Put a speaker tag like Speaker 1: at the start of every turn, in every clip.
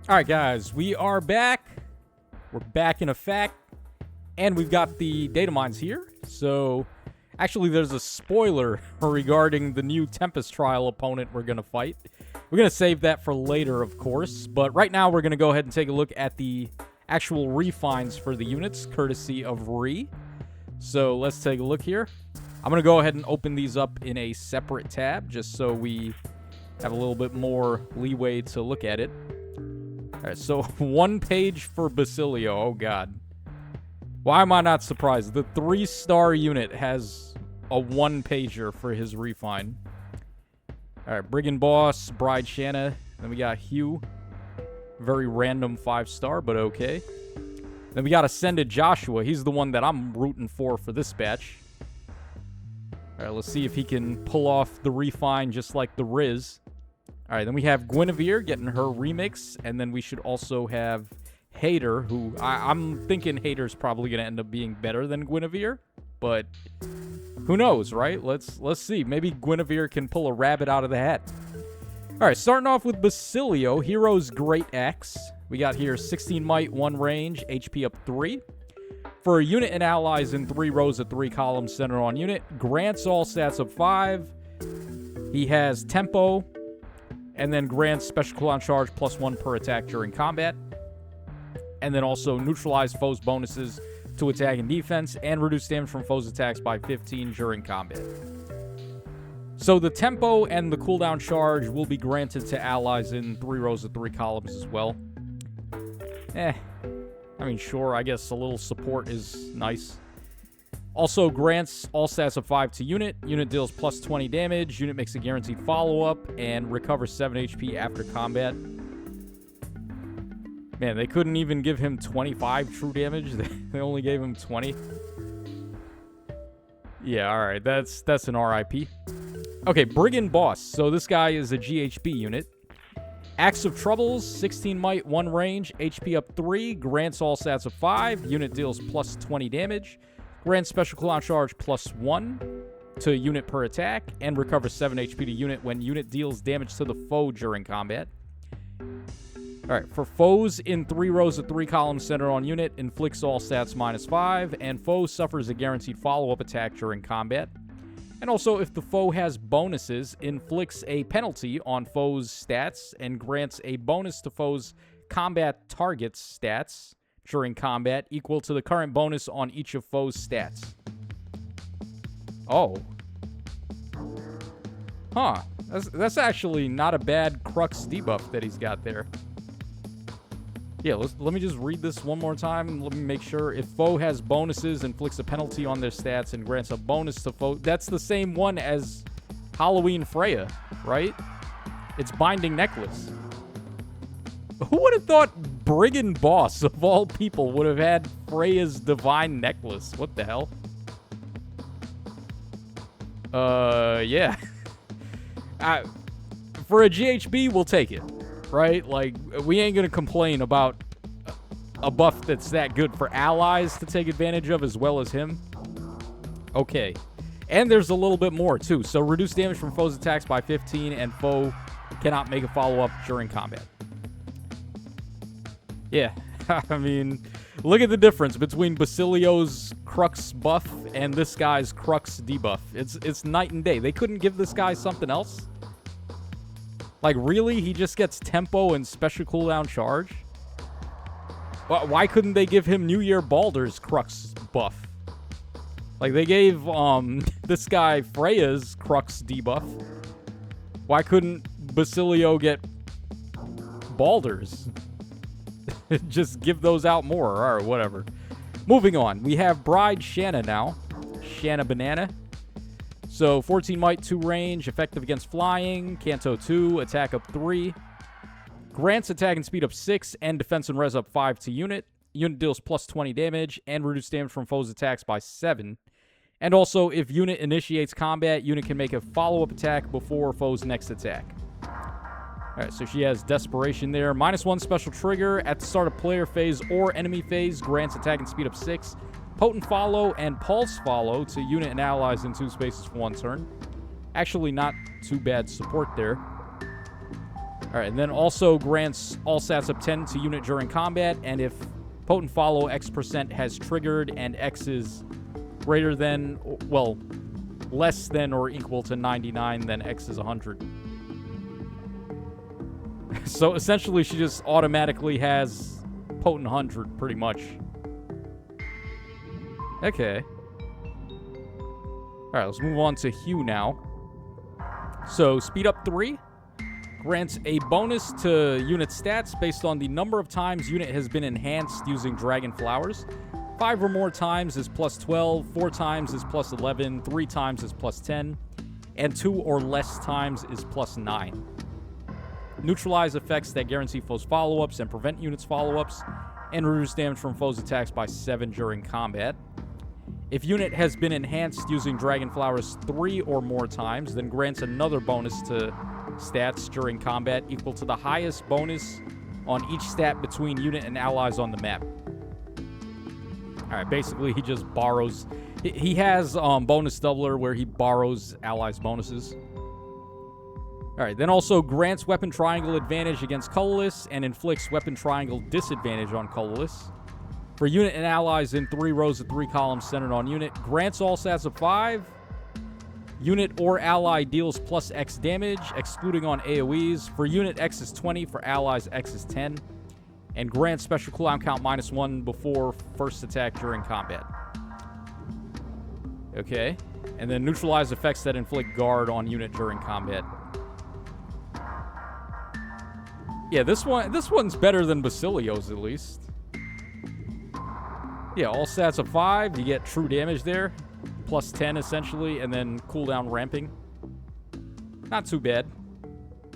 Speaker 1: All right, guys, we are back. We're back in effect, and we've got the data mines here. So, actually, there's a spoiler regarding the new Tempest Trial opponent we're going to fight. We're going to save that for later, of course, but right now we're going to go ahead and take a look at the actual refines for the units, courtesy of Ree. So, let's take a look here. I'm going to go ahead and open these up in a separate tab, just so we have a little bit more leeway to look at it. All right, so 1 page for Basilio. Oh, God. Why am I not surprised? The 3-star unit has a 1-pager for his refine. All right, Brigand Boss, Bride Shana. Then we got Hugh. Very random 5-star, but okay. Then we got Ascended Joshua. He's the one that I'm rooting for this batch. All right, let's see if he can pull off the refine just like the Riz. All right, then we have Gwyavir getting her remix, and then we should also have Hater, who I'm thinking Hater's probably going to end up being better than Gwyavir, but who knows, right? Let's see. Maybe Gwyavir can pull a rabbit out of the hat. All right, starting off with Basilio, Hero's Great X. We got here 16 might, 1 range, HP up 3. For a unit and allies in 3 rows of 3 columns centered on unit, grants all stats of 5. He has tempo, and then grants special cooldown charge +1 per attack during combat. And then also neutralize foes' bonuses to attack and defense, and reduce damage from foes' attacks by 15 during combat. So the tempo and the cooldown charge will be granted to allies in 3 rows of 3 columns as well. I mean, sure, I guess a little support is nice. Also grants all stats of 5 to unit. Unit deals +20 damage. Unit makes a guaranteed follow-up and recovers 7 HP after combat. Man, they couldn't even give him 25 true damage. They only gave him 20. Yeah, all right. That's an RIP. Okay, Brigand Boss. So this guy is a GHB unit. Axe of Troubles, 16 might, 1 range, HP up 3, grants all stats of 5. Unit deals +20 damage. Grants special cooldown charge +1 to unit per attack, and recovers 7 HP to unit when unit deals damage to the foe during combat. Alright, for foes in 3 rows of 3 columns centered on unit, inflicts all stats -5, and foe suffers a guaranteed follow-up attack during combat. And also, if the foe has bonuses, inflicts a penalty on foes' stats, and grants a bonus to foes' combat targets' stats during combat equal to the current bonus on each of foes' stats. Oh. Huh. That's actually not a bad Crux debuff that he's got there. Yeah, let me just read this one more time. Let me make sure. If foe has bonuses, inflicts a penalty on their stats, and grants a bonus to foe. That's the same one as Halloween Freya, right? It's Binding Necklace. Who would have thought Brigand Boss, of all people, would have had Freya's Divine Necklace? What the hell? Yeah. For a GHB, we'll take it. Right? Like, we ain't gonna complain about a buff that's that good for allies to take advantage of as well as him. Okay. And there's a little bit more, too. So, reduce damage from foes' attacks by 15, and foe cannot make a follow-up during combat. Yeah. I mean, look at the difference between Basilio's Crux buff and this guy's Crux debuff. It's night and day. They couldn't give this guy something else? Like, really? He just gets tempo and special cooldown charge? Why couldn't they give him New Year Baldur's Crux buff? Like, they gave, this guy Freya's Crux debuff. Why couldn't Basilio get Baldur's? Just give those out more. Alright, whatever. Moving on. We have Bride Shana now. Shana Banana. So, 14 might, 2 range, effective against flying, Canto 2, attack up 3. Grants attack and speed up 6, and defense and res up 5 to unit. Unit deals +20 damage, and reduce damage from foes' attacks by 7. And also, if unit initiates combat, unit can make a follow-up attack before foe's next attack. Alright, so she has Desperation there. -1 special trigger at the start of player phase or enemy phase, grants attack and speed up 6. Potent Follow and Pulse Follow to unit and allies in 2 spaces for 1 turn. Actually, not too bad support there. All right, and then also grants all stats up 10 to unit during combat, and if potent follow X% has triggered and X is greater than, well, less than or equal to 99, then X is 100. So essentially, she just automatically has potent 100, pretty much. Okay. Alright, let's move on to Hugh now. So, speed up 3 grants a bonus to unit stats based on the number of times unit has been enhanced using dragon flowers. 5 or more times is plus 12, 4 times is plus 11, 3 times is plus 10, and 2 or less times is plus 9. Neutralize effects that guarantee foes follow-ups and prevent units follow-ups, and reduce damage from foes' attacks by 7 during combat. If unit has been enhanced using Dragon Flowers 3 or more times, then grants another bonus to stats during combat equal to the highest bonus on each stat between unit and allies on the map. Alright, basically he just borrows... He has bonus doubler where he borrows allies' bonuses. Alright, then also grants weapon triangle advantage against colorless and inflicts weapon triangle disadvantage on colorless. For unit and allies in 3 rows of 3 columns centered on unit, grants all stats of 5. Unit or ally deals plus X damage, excluding on AoEs. For unit, X is 20. For allies, X is 10. And grants special cooldown count -1 before first attack during combat. Okay. And then neutralize effects that inflict guard on unit during combat. Yeah, this one's better than Basilio's, at least. Yeah, all stats of 5. You get true damage there. Plus 10, essentially. And then cooldown ramping. Not too bad.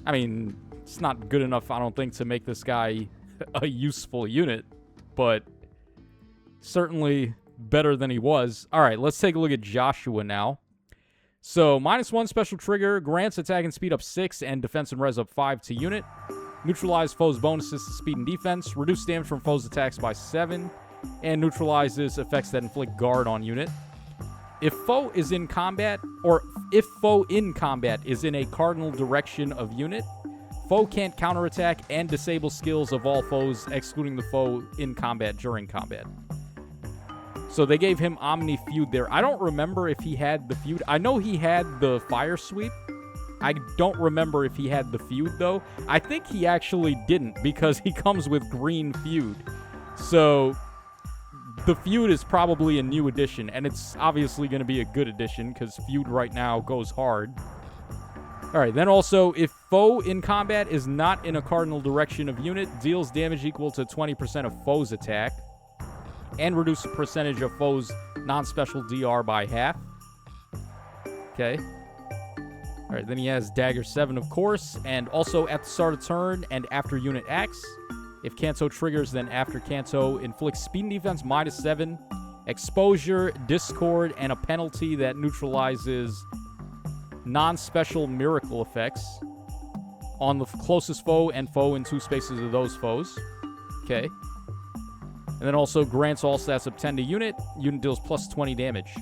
Speaker 1: I mean, it's not good enough, I don't think, to make this guy a useful unit. But certainly better than he was. Alright, let's take a look at Joshua now. So, -1 special trigger. Grants attack and speed up 6 and defense and res up 5 to unit. Neutralize foes' bonuses to speed and defense. Reduce damage from foes' attacks by 7. And neutralizes effects that inflict guard on unit. If foe is in combat, or if foe in combat is in a cardinal direction of unit, foe can't counterattack and disable skills of all foes, excluding the foe in combat during combat. So they gave him Omni Feud there. I don't remember if he had the feud. I know he had the Fire Sweep. I don't remember if he had the feud, though. I think he actually didn't, because he comes with green feud. So the feud is probably a new addition, and it's obviously going to be a good addition, because feud right now goes hard. Alright, then also, if foe in combat is not in a cardinal direction of unit, deals damage equal to 20% of foe's attack, and reduce the percentage of foe's non-special DR by half. Okay. Alright, then he has Dagger 7, of course, and also at the start of turn and after unit acts. If Kanto triggers, then after Kanto, inflicts speed and defense -7, exposure, discord, and a penalty that neutralizes non-special miracle effects on the closest foe and foe in 2 spaces of those foes. Okay. And then also grants all stats up 10 to unit. Unit deals plus 20 damage.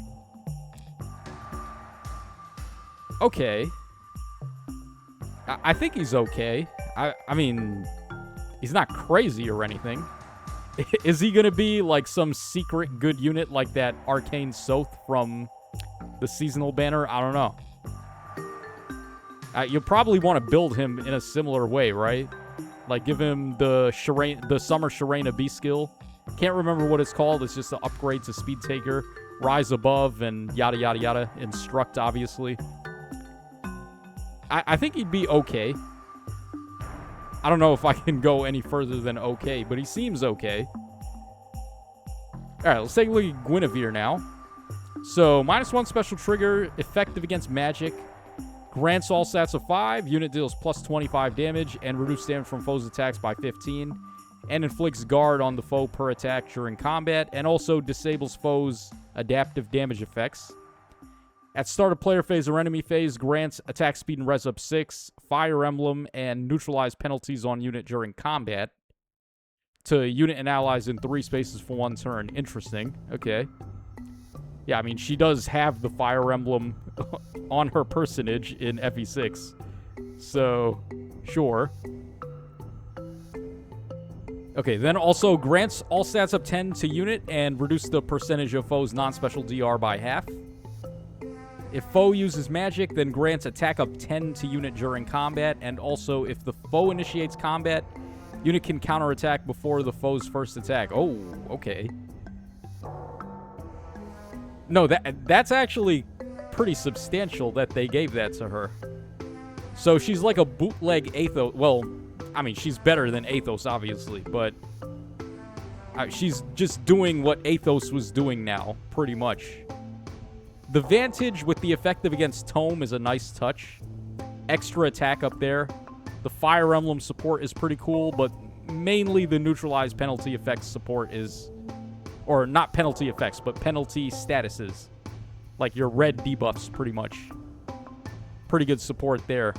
Speaker 1: Okay. I think he's okay. I mean, he's not crazy or anything. Is he going to be like some secret good unit like that Arcane Soth from the seasonal banner? I don't know. You'll probably want to build him in a similar way, right? Like give him the Summer Sharena B skill. Can't remember what it's called. It's just an upgrade to Speed Taker. Rise Above and yada yada yada. Instruct, obviously. I think he'd be okay. I don't know if I can go any further than okay, but he seems okay. Alright, let's take a look at Gwyavir now. So, -1 special trigger, effective against magic. Grants all stats of 5. Unit deals plus 25 damage and reduce damage from foes' attacks by 15. And inflicts guard on the foe per attack during combat. And also disables foes' adaptive damage effects. At start of player phase or enemy phase, grants attack speed and res up 6, Fire Emblem, and neutralize penalties on unit during combat to unit and allies in 3 spaces for 1 turn. Interesting. Okay. Yeah, I mean, she does have the Fire Emblem on her personage in FE6. So, sure. Okay, then also grants all stats up 10 to unit and reduce the percentage of foe's non-special DR by half. If foe uses magic, then grants attack up 10 to unit during combat, and also if the foe initiates combat, unit can counterattack before the foe's first attack. Oh, okay. No, that's actually pretty substantial that they gave that to her. So she's like a bootleg Athos. Well, I mean, she's better than Athos, obviously, but she's just doing what Athos was doing now, pretty much. The Vantage with the effective against Tome is a nice touch. Extra attack up there. The Fire Emblem support is pretty cool, but mainly the neutralized penalty effects support is... Or not penalty effects, but penalty statuses. Like your red debuffs, pretty much. Pretty good support there.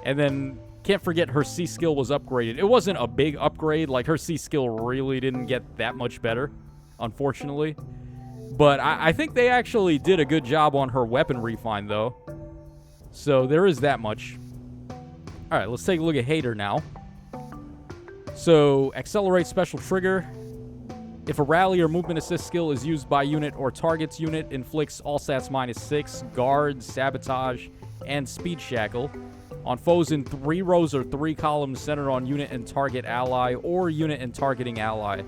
Speaker 1: And then, can't forget her C skill was upgraded. It wasn't a big upgrade. Like, her C skill really didn't get that much better, unfortunately. But I think they actually did a good job on her weapon refine, though. So there is that much. Alright, let's take a look at Hater now. So, accelerate special trigger. If a rally or movement assist skill is used by unit or target's unit, inflicts all stats -6, guard, sabotage, and speed shackle on foes in 3 rows or 3 columns centered on unit and target ally or unit and targeting ally.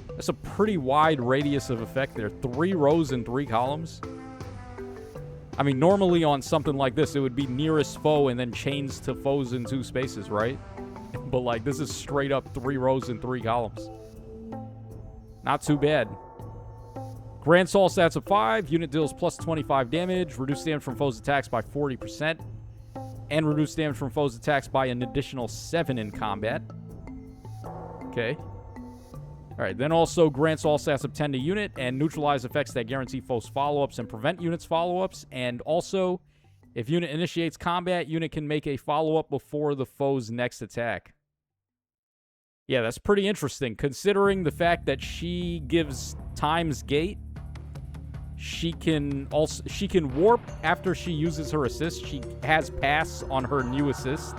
Speaker 1: That's a pretty wide radius of effect there. 3 rows and 3 columns. I mean, normally on something like this, it would be nearest foe and then chains to foes in 2 spaces, right? But, like, this is straight up 3 rows and 3 columns. Not too bad. Grants all stats of 5. Unit deals plus 25 damage. Reduce damage from foes' attacks by 40%. And reduce damage from foes' attacks by an additional 7 in combat. Okay. Alright, then also grants all stats of 10 to unit and neutralize effects that guarantee foes follow-ups and prevent units follow-ups. And also, if unit initiates combat, unit can make a follow-up before the foe's next attack. Yeah, that's pretty interesting, considering the fact that she gives Time's Gate. She can warp after she uses her assist. She has pass on her new assist.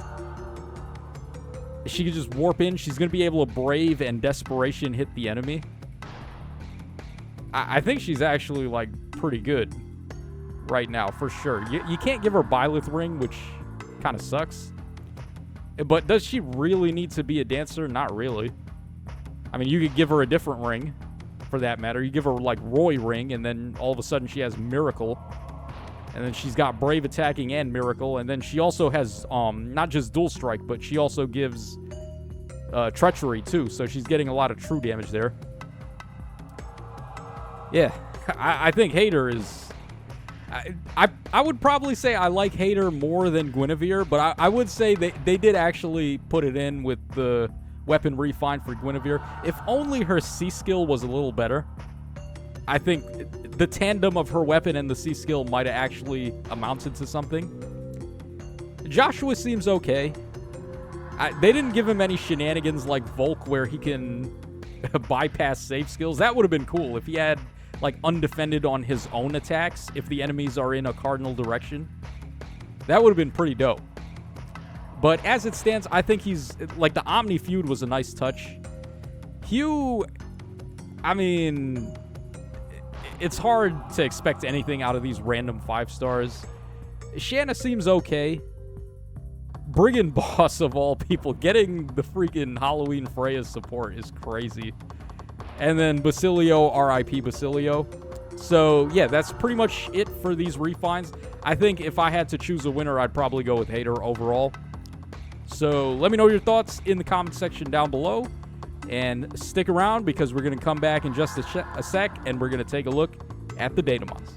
Speaker 1: She can just warp in. She's going to be able to Brave and Desperation hit the enemy. I think she's actually, like, pretty good right now, for sure. You can't give her Byleth Ring, which kind of sucks. But does she really need to be a dancer? Not really. I mean, you could give her a different ring, for that matter. You give her, like, Roy Ring, and then all of a sudden she has Miracle. And then she's got Brave Attacking and Miracle. And then she also has, not just Dual Strike, but she also gives Treachery, too. So she's getting a lot of true damage there. Yeah, I think Hater is... I would probably say I like Hater more than Gwyavir, but I would say they did actually put it in with the weapon refine for Gwyavir. If only her C skill was a little better. I think the tandem of her weapon and the C skill might have actually amounted to something. Joshua seems okay. They didn't give him any shenanigans like Volk where he can bypass save skills. That would have been cool if he had, like, undefended on his own attacks if the enemies are in a cardinal direction. That would have been pretty dope. But as it stands, I think he's... Like, the Omni feud was a nice touch. Hugh... I mean... It's hard to expect anything out of these random 5 stars. Shana seems okay. Brigand Boss, of all people, getting the freaking Halloween Freya support is crazy. And then Basilio, R.I.P. Basilio. So, yeah, that's pretty much it for these refines. I think if I had to choose a winner, I'd probably go with Hater overall. So, let me know your thoughts in the comment section down below. And stick around because we're going to come back in just a sec and we're going to take a look at the Datamons.